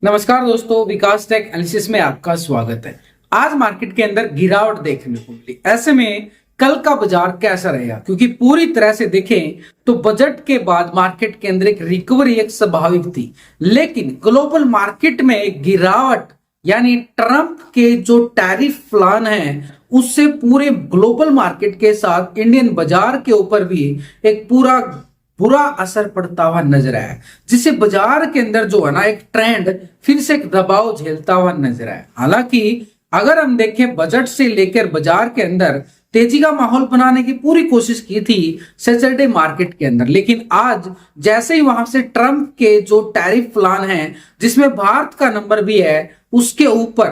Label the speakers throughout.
Speaker 1: नमस्कार दोस्तों, विकास take analysis में आपका स्वागत है। आज मार्केट के अंदर गिरावट देखने को मिली। ऐसे में कल का बाजार कैसा रहेगा? क्योंकि पूरी तरह से देखें तो बजट के बाद मार्केट के अंदर एक रिकवरी एक स्वाभाविक थी, लेकिन ग्लोबल मार्केट में एक गिरावट यानी ट्रंप के जो टैरिफ प्लान है उससे पूरे ग्लोबल मार्केट के साथ इंडियन बाजार के ऊपर भी एक पूरा बुरा असर पड़ता हुआ नजर आया, जिससे बाजार के अंदर जो है ना एक ट्रेंड फिर से एक दबाव झेलता हुआ नजर आया। हालांकि अगर हम देखें बजट से लेकर बाजार के अंदर तेजी का माहौल बनाने की पूरी कोशिश की थी सैटरडे मार्केट के अंदर, लेकिन आज जैसे ही वहां से ट्रंप के जो टैरिफ प्लान है जिसमें भारत का नंबर भी है उसके ऊपर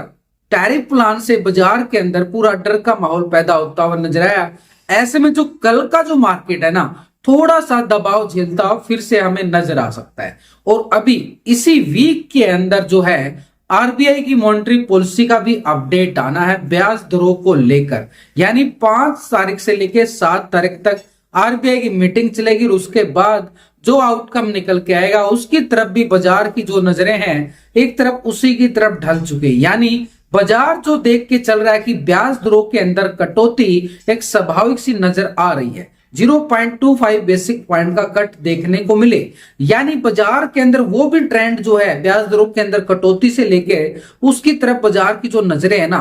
Speaker 1: टैरिफ प्लान से बाजार के अंदर पूरा डर का माहौल पैदा होता हुआ नजर आया। ऐसे में जो कल का जो मार्केट है ना थोड़ा सा दबाव झेलता फिर से हमें नजर आ सकता है। और अभी इसी वीक के अंदर जो है आरबीआई की मॉनेटरी पॉलिसी का भी अपडेट आना है ब्याज दरों को लेकर, यानी 5 तारीख से लेकर 7 तारीख तक आरबीआई की मीटिंग चलेगी और उसके बाद जो आउटकम निकल के आएगा उसकी तरफ भी बाजार की जो नजरें हैं एक तरफ उसी की तरफ ढल चुके हैं। यानी बाजार जो देख के चल रहा है कि ब्याज दरों के अंदर कटौती एक स्वाभाविक सी नजर आ रही है। 0.25 बेसिक पॉइंट का कट देखने को मिले, यानी बाजार के अंदर वो भी ट्रेंड जो है ब्याज दरों के अंदर कटौती से लेके उसकी तरफ बाजार की जो नजरें है ना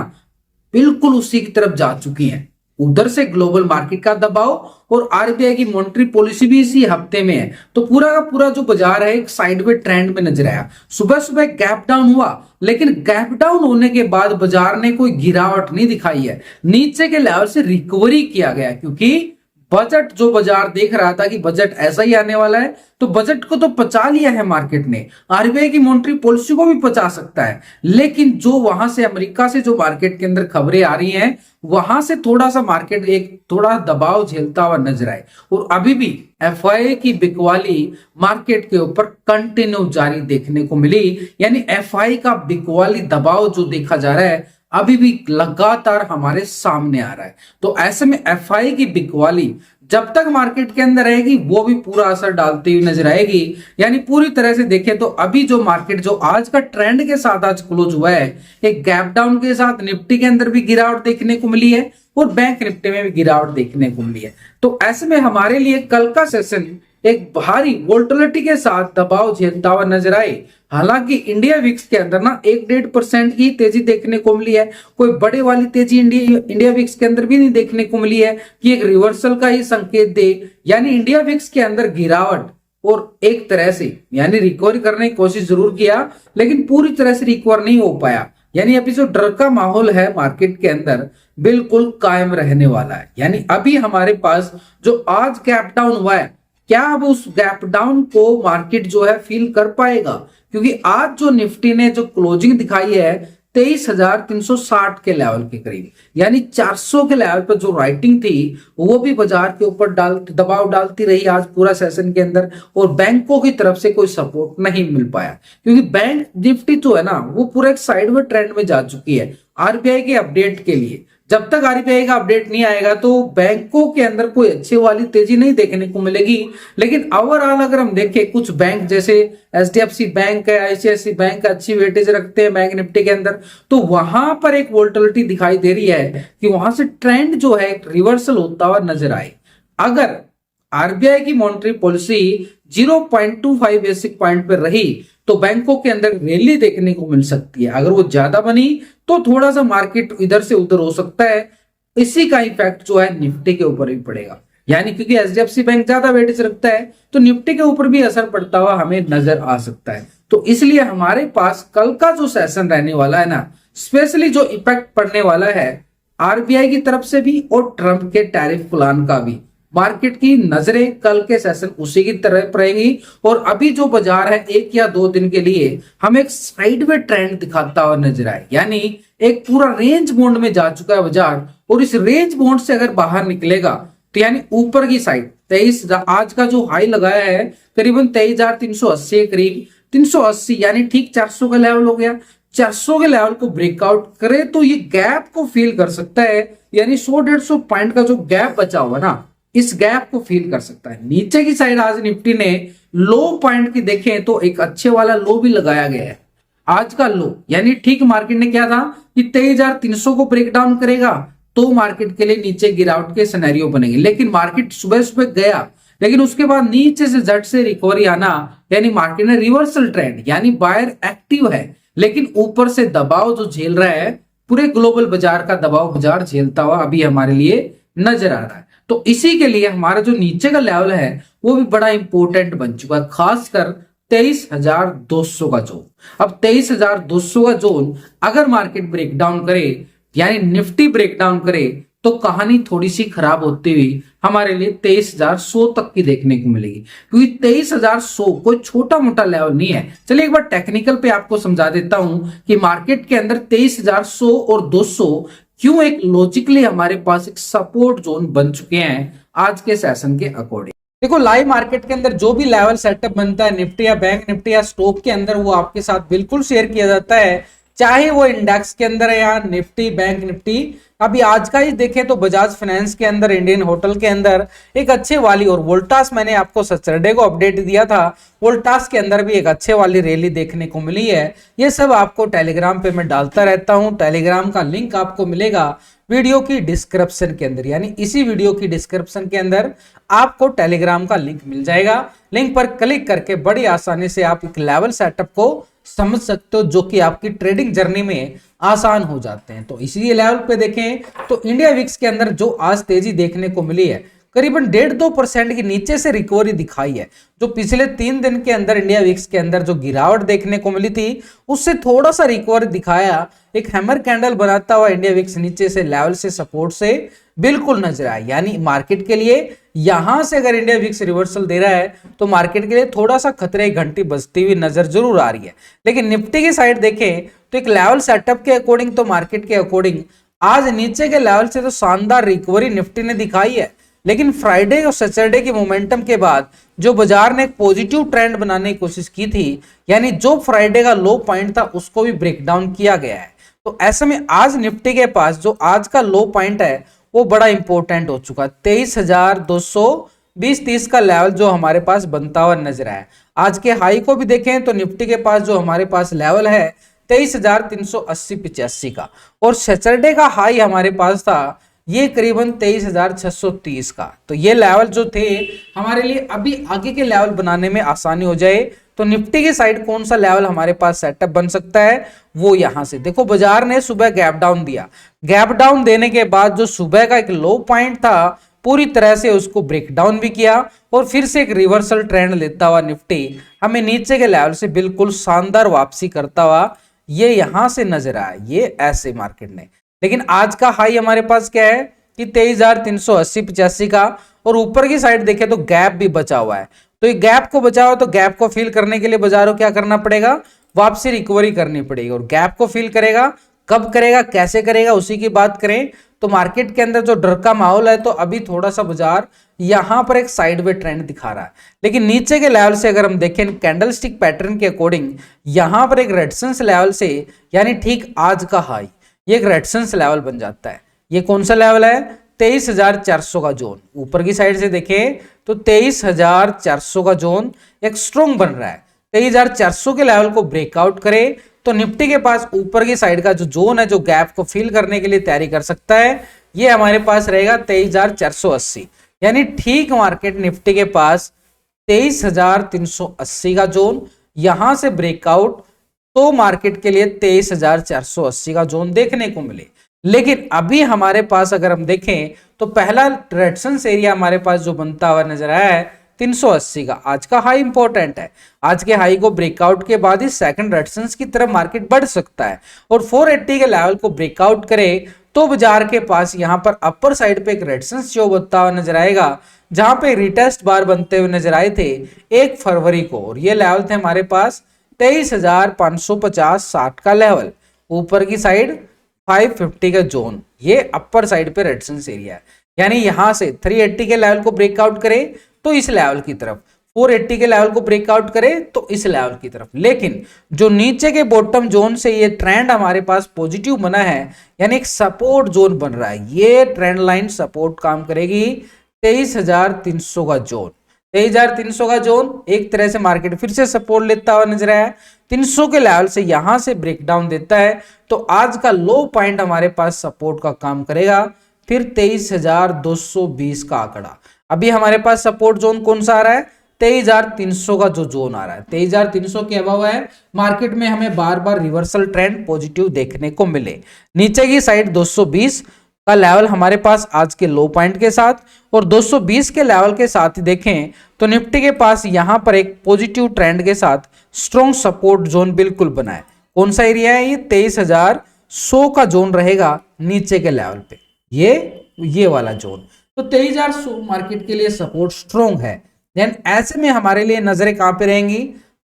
Speaker 1: बिल्कुल उसी की तरफ जा चुकी हैं। उधर से ग्लोबल मार्केट का दबाव और आरबीआई की मॉनेटरी पॉलिसी भी इसी हफ्ते में है, तो पूरा का पूरा जो बाजार है एक साइडवेज ट्रेंड में नजर आया। सुबह सुबह गैप डाउन हुआ, लेकिन गैप डाउन होने के बाद बाजार ने कोई गिरावट नहीं दिखाई है, नीचे के लेवल से रिकवरी किया गया। क्योंकि बजट जो बाजार देख रहा था कि बजट ऐसा ही आने वाला है, तो बजट को तो पचा लिया है मार्केट ने, आरबीआई की मॉनेटरी पॉलिसी को भी पचा सकता है, लेकिन जो वहां से अमेरिका से जो मार्केट के अंदर खबरें आ रही हैं वहां से थोड़ा सा मार्केट एक थोड़ा दबाव झेलता हुआ नजर आए। और अभी भी एफआई की बिकवाली मार्केट के ऊपर कंटिन्यू जारी देखने को मिली, यानी एफआई का बिकवाली दबाव जो देखा जा रहा है अभी भी लगातार हमारे सामने आ रहा है। तो ऐसे में एफआई की बिकवाली जब तक मार्केट के अंदर रहेगी वो भी पूरा असर डालती हुई नजर आएगी। यानी पूरी तरह से देखें तो अभी जो मार्केट जो आज का ट्रेंड के साथ आज क्लोज हुआ है एक गैप डाउन के साथ निफ्टी के अंदर भी गिरावट देखने को मिली है और बैंक निफ्टी में भी गिरावट देखने को मिली है। तो ऐसे में हमारे लिए कल का सेशन एक भारी वोल्टिलिटी के साथ दबाव झेलता हुआ नजर आए। हालांकि इंडिया विक्स के अंदर ना 1-1.5% की तेजी देखने को मिली है, कोई बड़े वाली तेजी इंडिया विक्स के अंदर भी नहीं देखने को मिली है कि एक रिवर्सल का ही संकेत दे। यानी इंडिया विक्स के अंदर गिरावट और एक तरह से यानी रिकवर करने की कोशिश जरूर किया, लेकिन पूरी तरह से रिकवर नहीं हो पाया। यानी अभी जो डर का माहौल है मार्केट के अंदर बिल्कुल कायम रहने वाला है। यानी अभी हमारे पास जो आज गैप डाउन हुआ है, क्या अब उस गैप डाउन को मार्केट जो है फील कर पाएगा? क्योंकि आज जो निफ्टी ने जो क्लोजिंग दिखाई है 23,360 के लेवल के करीब, यानी 400 के लेवल पर जो राइटिंग थी वो भी बाजार के ऊपर दबाव डालती रही आज पूरा सेशन के अंदर, और बैंकों की तरफ से कोई सपोर्ट नहीं मिल पाया। क्योंकि बैंक निफ्टी जो है ना वो पूरा एक साइडवेज ट्रेंड में जा चुकी है आरबीआई के अपडेट के लिए। जब तक आरबीआई का अपडेट नहीं आएगा तो बैंकों के अंदर कोई अच्छी वाली तेजी नहीं देखने को मिलेगी। लेकिन ओवरऑल अगर हम देखें कुछ बैंक जैसे एचडीएफसी बैंक है, आईसीआईसी बैंक अच्छी वेटेज रखते हैं बैंक निफ्टी के अंदर, तो वहां पर एक वोल्टिलिटी दिखाई दे रही है कि वहां से ट्रेंड जो है रिवर्सल होता हुआ नजर आए। अगर आरबीआई की मॉनेटरी पॉलिसी 0.25 बेसिक पॉइंट पर रही तो बैंकों के अंदर रैली देखने को मिल सकती है। अगर वो ज्यादा बनी तो थोड़ा सा मार्केट इधर से उधर हो सकता है। इसी का इफेक्ट जो है निफ्टी के ऊपर भी पड़ेगा, यानी क्योंकि एचडीएफसी बैंक ज्यादा वेटेज रखता है तो निफ्टी के ऊपर भी असर पड़ता हुआ हमें नजर आ सकता है। तो इसलिए हमारे पास कल का जो सेशन रहने वाला है ना, स्पेशली जो इफेक्ट पड़ने वाला है आरबीआई की तरफ से भी और ट्रंप के टैरिफ प्लान का भी, मार्केट की नजरें कल के सेशन उसी की तरफ रहेंगी। और अभी जो बाजार है 1 या 2 दिन के लिए हम एक साइडवेज ट्रेंड दिखाता हुआ नजर आए, यानी एक पूरा रेंज बॉन्ड में जा चुका है बाजार, और इस रेंज बॉन्ड से अगर बाहर निकलेगा तो यानी ऊपर की साइड 23 आज का जो हाई लगाया है करीबन 23,380 के करीब, 380 यानी ठीक 400 का लेवल हो गया। 400 के लेवल को ब्रेकआउट करे तो ये गैप को फील कर सकता है, यानी 100-150 पॉइंट का जो गैप बचा हुआ ना इस गैप को फील कर सकता है। नीचे की साइड आज निफ्टी ने लो पॉइंट की देखें तो एक अच्छे वाला लो भी लगाया गया है, आज का लो, यानी ठीक मार्केट ने क्या था कि 23,300 को ब्रेक डाउन करेगा तो मार्केट के लिए नीचे गिरावट के सिनेरियो बनेंगे। लेकिन मार्केट सुबह सुबह गया, लेकिन उसके बाद नीचे से झट से रिकवरी आना, यानी मार्केट में रिवर्सल ट्रेंड, यानी बायर एक्टिव है लेकिन ऊपर से दबाव जो झेल रहा है, पूरे ग्लोबल बाजार का दबाव बाजार झेलता हुआ अभी हमारे लिए नजर आ रहा है। तो इसी के लिए हमारा जो नीचे का लेवल है वो भी बड़ा इंपॉर्टेंट बन चुका है, खासकर 23,200 का जोन। अब 23,200 का जोन अगर मार्केट ब्रेक डाउन करे, यानी निफ्टी ब्रेक डाउन करे, तो कहानी थोड़ी सी खराब होती हुई हमारे लिए 23,100 तक की देखने को मिलेगी, क्योंकि 23,100 कोई छोटा मोटा लेवल नहीं है। चलिए एक बार टेक्निकल पे आपको समझा देता हूं कि मार्केट के अंदर 23,100 और 200 क्यों एक लॉजिकली हमारे पास एक सपोर्ट जोन बन चुके हैं आज के सेशन के अकॉर्डिंग। देखो लाइव मार्केट के अंदर जो भी लेवल सेटअप बनता है निफ्टी या बैंक निफ्टी या स्टॉक के अंदर, वो आपके साथ बिल्कुल शेयर किया जाता है, चाहे वो इंडेक्स के अंदर है या निफ्टी बैंक निफ्टी। अभी आज का ही देखें तो बजाज फाइनेंस के अंदर, इंडियन होटल के अंदर एक अच्छे वाली, और वोल्टास मैंने आपको सैटरडे को अपडेट दिया था, वोल्टास के अंदर भी एक अच्छे वाली रैली देखने को मिली है। ये सब आपको टेलीग्राम पे मैं डालता रहता हूं। टेलीग्राम का लिंक आपको मिलेगा वीडियो की डिस्क्रिप्शन के अंदर, यानी इसी वीडियो की डिस्क्रिप्शन के अंदर आपको टेलीग्राम का लिंक मिल जाएगा। लिंक पर क्लिक करके बड़ी आसानी से आप एक लेवल सेटअप को समझ सकते हो, जो कि आपकी ट्रेडिंग जर्नी में आसान हो जाते हैं। तो इसी लेवल पे देखें तो इंडिया विक्स के अंदर जो आज तेजी देखने को मिली है, करीबन 1.5-2% की नीचे से रिकवरी दिखाई है। जो पिछले 3 दिन के अंदर इंडिया विक्स के अंदर जो गिरावट देखने को मिली थी, उससे थोड़ा सा रिकवरी दिखाया। एक हैमर कैंडल बनाता हुआ इंडिया विक्स नीचे से लेवल से सपोर्ट से बिल्कुल नजर आया, यानी मार्केट के लिए यहां से अगर इंडिया विक्स रिवर्सल दे रहा है तो मार्केट के लिए थोड़ा सा खतरे की घंटी बजती हुई नजर जरूर आ रही है। लेकिन निफ्टी की साइड देखें तो एक लेवल सेटअप के अकॉर्डिंग, तो मार्केट के अकॉर्डिंग आज नीचे के लेवल से तो शानदार रिकवरी निफ्टी ने दिखाई है। लेकिन फ्राइडे और सैटरडे के मोमेंटम के बाद जो बाजार ने एक पॉजिटिव ट्रेंड बनाने की कोशिश की थी, यानी जो फ्राइडे का लो पॉइंट था उसको भी ब्रेक डाउन किया गया है। तो ऐसे में आज निफ्टी के पास जो आज का लो पॉइंट है वो बड़ा इंपॉर्टेंट हो चुका है। 23,220-30 का लेवल जो हमारे पास बनता हुआ नजर आया। आज के हाई को भी देखें तो निफ्टी के पास जो हमारे पास लेवल है 23,380-85 का, और सैटरडे का हाई हमारे पास था ये करीबन 23,630 का। तो ये लेवल जो थे हमारे लिए अभी आगे के लेवल बनाने में आसानी हो जाए तो निफ्टी की साइड कौन सा लेवल हमारे पास सेटअप बन सकता है, वो यहां से देखो। बाजार ने सुबह गैप डाउन दिया, गैप डाउन देने के बाद जो सुबह का एक लो पॉइंट था पूरी तरह से उसको ब्रेक डाउन भी किया, और फिर से एक रिवर्सल ट्रेंड लेता हुआ निफ्टी हमें नीचे के लेवल से बिल्कुल शानदार वापसी करता हुआ ये यहां से नजर आया, ये ऐसे मार्केट ने। लेकिन आज का हाई हमारे पास क्या है कि 23,380-85 का, और ऊपर की साइड देखें तो गैप भी बचा हुआ है। तो ये गैप को बचा हुआ, तो गैप को फिल करने के लिए बाजारों क्या करना पड़ेगा, वापसी रिकवरी करनी पड़ेगी। और गैप को फिल करेगा, कब करेगा, कैसे करेगा, उसी की बात करें तो मार्केट के अंदर जो डर का माहौल है, तो अभी थोड़ा सा बाजार यहां पर एक साइडवे ट्रेंड दिखा रहा है। लेकिन नीचे के लेवल से अगर हम देखें कैंडलस्टिक पैटर्न के अकॉर्डिंग, यहां पर एक रेजिस्टेंस लेवल से, यानी ठीक आज का हाई ये एक रेजिस्टेंस लेवल बन जाता है। ये कौन सा लेवल है, 23,400 का जोन। ऊपर की साइड से देखें तो 23,400 का जोन एक स्ट्रॉन्ग बन रहा है। 23,400 के लेवल को ब्रेकआउट करे तो निफ्टी के पास ऊपर की साइड का जो जोन है, जो गैप को फिल करने के लिए तैयारी कर सकता है, ये हमारे पास रहेगा 23,480, यानी ठीक मार्केट निफ्टी के पास 23,380 का जोन यहां से ब्रेकआउट तो मार्केट के लिए 23,480 का जोन देखने को मिले। लेकिन अभी हमारे पास अगर हम देखें तो पहला रेजिस्टेंस एरिया हमारे पास जो बनता हुआ नजर आया है 380 का, आज का हाई इंपॉर्टेंट है। आज के हाई को ब्रेकआउट के बाद ही सेकंड रेजिस्टेंस की तरफ मार्केट बढ़ सकता है, और 480 के लेवल को ब्रेकआउट करे तो बाजार के पास यहां पर अपर साइड पे एक रेजिस्टेंस जो बनता हुआ नजर आएगा, जहां पे रिटेस्ट बार बनते हुए नजर आए थे 1 फरवरी को, और ये लेवल थे हमारे पास 23,550-60 का लेवल। ऊपर की साइड 550 का जोन, ये अपर साइड पे रेजिस्टेंस एरिया है, यानी यहां से 380 के लेवल को ब्रेकआउट करे तो इस लेवल की तरफ, 480 के लेवल को ब्रेकआउट करे तो इस लेवल की तरफ। लेकिन जो नीचे के बॉटम जोन से ये ट्रेंड हमारे पास पॉजिटिव बना है, यानी एक सपोर्ट जोन बन रहा है, ये ट्रेंड लाइन सपोर्ट काम करेगी 23,300 का जोन। 23,300 का जोन एक तरह से मार्केट फिर से सपोर्ट लेता हुआ नजर आया, 300 के लेवल से यहां से ब्रेकडाउन देता है तो आज का लो पॉइंट हमारे पास सपोर्ट का काम करेगा, फिर 23,220 का आंकड़ा। अभी हमारे पास सपोर्ट जोन कौन सा आ रहा है, 23,300 का जो जोन आ रहा है, 23,300 के अबव है, मार्केट में हमें बार बार रिवर्सल ट्रेंड पॉजिटिव देखने को मिले। नीचे की साइड 220 का लेवल हमारे पास आज के लो पॉइंट के साथ और 220 के लेवल के साथ ही देखें तो निफ्टी के पास यहां पर एक पॉजिटिव ट्रेंड के साथ स्ट्रॉन्ग सपोर्ट जोन बिल्कुल बना है। कौन सा एरिया है ये, 23,100 का जोन रहेगा नीचे के लेवल पे, ये वाला जोन। तो 23,100 मार्केट के लिए सपोर्ट स्ट्रॉन्ग है। देन ऐसे में हमारे लिए नजरें कहां पे रहेंगी,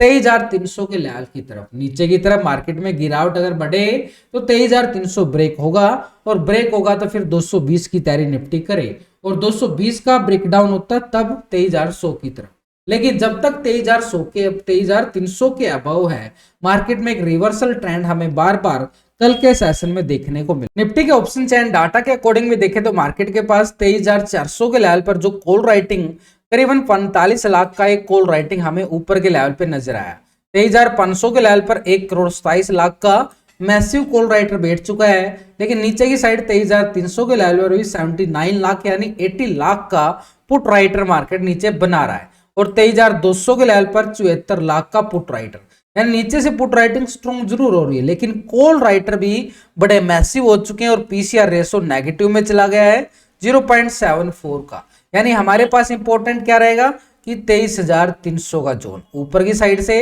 Speaker 1: 23,300 के लेवल की तरफ। नीचे की तरफ मार्केट में गिरावट अगर बढ़े तो 23,300 ब्रेक होगा और ब्रेक होगा तो फिर 220 की तैयारी निफ्टी करे और 220 का ब्रेकडाउन होता तब 23,100 की तरफ। लेकिन जब तक 23,300 के अबव है, मार्केट में एक रिवर्सल ट्रेंड हमें बार बार कल के सेशन में देखने को मिला। निफ्टी के ऑप्शन चैन डाटा के अकॉर्डिंग में देखें तो मार्केट के पास 23,400 के लेवल पर जो कॉल राइटिंग करीबन 45 लाख का एक कॉल राइटिंग हमें ऊपर के लेवल पे नजर आया। 23,500 के लेवल पर 1,27,00,000 का मैसिव कॉल राइटर बैठ चुका है, लेकिन नीचे की साइड 23,300 के लेवल पर भी 79 लाख यानी 80 लाख का पुट राइटर मार्केट नीचे बना रहा है और 23,200 के लेवल पर 74 लाख का पुट राइटर, यानी नीचे से पुट राइटिंग स्ट्रॉन्ग जरूर हो रही है लेकिन कॉल राइटर भी बड़े मैसिव हो चुके हैं और पीसीआर रेशो नेगेटिव में चला गया है 0.74 का। यानी हमारे पास इंपॉर्टेंट क्या रहेगा कि 23,300 का जोन, ऊपर की साइड से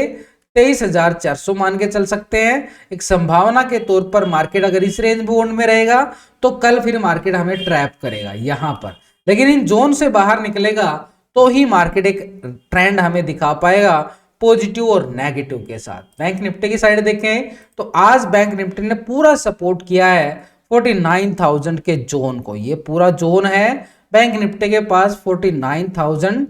Speaker 1: 23,400 मान के चल सकते हैं। एक संभावना के तौर पर मार्केट अगर इस रेंज बोर्ड में रहेगा तो कल फिर मार्केट हमें ट्रैप करेगा यहां पर, लेकिन इन जोन से बाहर निकलेगा तो ही मार्केट एक ट्रेंड हमें दिखा पाएगा पॉजिटिव और नेगेटिव के साथ। बैंक निफ्टी की साइड देखें तो आज बैंक निफ्टी ने पूरा सपोर्ट किया है 49,000 के जोन को। ये पूरा जोन है बैंक निफ्टी के पास 49,000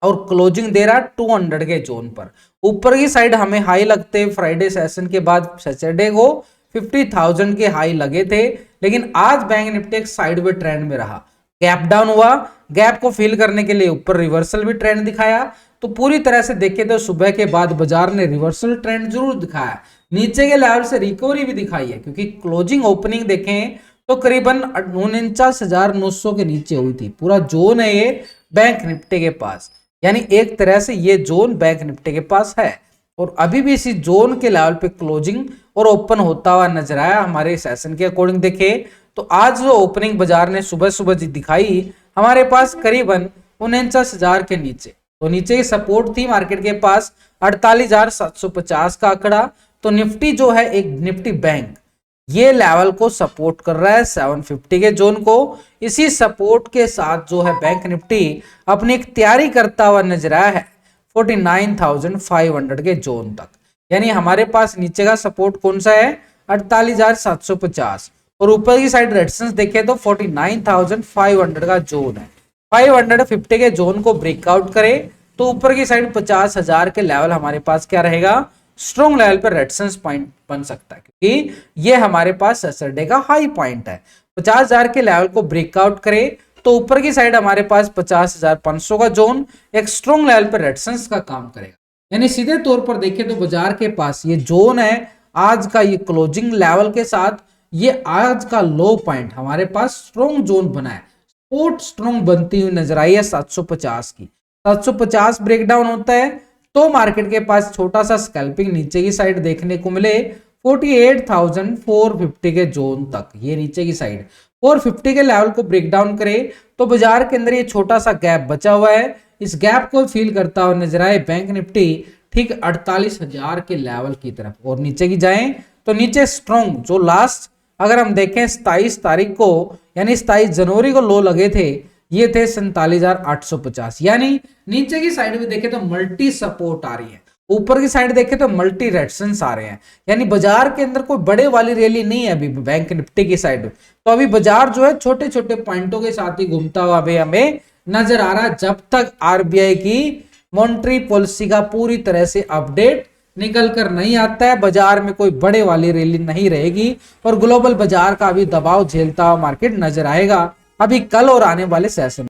Speaker 1: और क्लोजिंग दे रहा 200 के जोन पर। ऊपर की साइड हमें हाई लगते फ्राइडे सेशन के बाद सैटरडे को 50,000 के हाई लगे थे, लेकिन आज बैंक निफ्टी एक साइडवे ट्रेंड में रहा, गैप डाउन हुआ, गैप को फिल करने के लिए ऊपर रिवर्सल भी ट्रेंड दिखाया। तो पूरी तरह से देखें तो सुबह के बाद बाजार ने रिवर्सल ट्रेंड जरूर दिखाया, नीचे के लेवल से रिकवरी भी दिखाई है क्योंकि क्लोजिंग ओपनिंग देखें तो करीबन 49,900 के नीचे हुई थी। पूरा जोन है ये बैंक निफ्टी के पास, यानी एक तरह से ये जोन बैंक निफ्टी के पास है और अभी भी इसी जोन के लेवल पे क्लोजिंग और ओपन होता हुआ नजर आया। हमारे सेशन के अकॉर्डिंग देखें तो आज जो ओपनिंग बाजार ने सुबह सुबह दिखाई हमारे पास करीबन 49,000 के नीचे, तो नीचे की सपोर्ट थी मार्केट के पास 48,750 का आंकड़ा। तो निफ्टी जो है एक निफ्टी बैंक ये लेवल को सपोर्ट कर रहा है 750 के जोन को। इसी सपोर्ट के साथ जो है बैंक निफ्टी अपनी एक तैयारी करता हुआ नजर आया है 49,500 के जोन तक, यानी हमारे पास नीचे का सपोर्ट कौन सा है 48,750 और ऊपर की साइड रेजिस्टेंस देखें तो 49,500 का जोन है। 550 के जोन को ब्रेकआउट करे तो ऊपर की साइड 50,000 के लेवल हमारे पास क्या रहेगा, स्ट्रॉन्ग लेवल पर रेजिस्टेंस पॉइंट बन सकता है क्योंकि ये हमारे पास सैटरडे का हाई पॉइंट है। 50,000 के लेवल को ब्रेकआउट करे तो ऊपर की साइड हमारे पास 50,500 का जोन एक स्ट्रॉन्ग लेवल पर रेजिस्टेंस का काम करेगा। यानी सीधे तौर पर देखें तो बाजार के पास ये जोन है आज का, ये क्लोजिंग लेवल के साथ ये आज का लो पॉइंट हमारे पास स्ट्रॉन्ग जोन बना है, सपोर्ट स्ट्रॉन्ग बनती हुई नजर आई है 750 की। 750 ब्रेकडाउन होता है तो मार्केट के पास छोटा सा स्कैल्पिंग नीचे की साइड देखने को मिले 48,450 के जोन तक। ये नीचे की साइड 450 के लेवल को ब्रेकडाउन करे तो बाजार के अंदर ये छोटा सा गैप बचा हुआ है, इस गैप को फील करता हुआ नजर आए बैंक निफ्टी ठीक 48,000 के लेवल की तरफ। और नीचे की जाएं तो नीचे स्ट्रॉन्ग जो लास्ट अगर हम देखें 27 तारीख को यानी 27 जनवरी को लो लगे थे ये थे 47,850, यानी नीचे की साइड में देखें तो मल्टी सपोर्ट आ रही है, ऊपर की साइड देखें तो मल्टी रेजिस्टेंस आ रहे हैं, यानी बाजार के अंदर कोई बड़े वाली रैली नहीं है अभी बैंक निफ्टी की साइड। तो अभी बाजार जो है छोटे छोटे पॉइंटों के साथ ही घूमता हुआ अभी हमें नजर आ रहा है जब तक आरबीआई की मॉनेटरी पॉलिसी का पूरी तरह से अपडेट निकल कर नहीं आता है। बाजार में कोई बड़े वाली रैली नहीं रहेगी और ग्लोबल बाजार का भी दबाव झेलता हुआ मार्केट नजर आएगा अभी कल और आने वाले सेशन।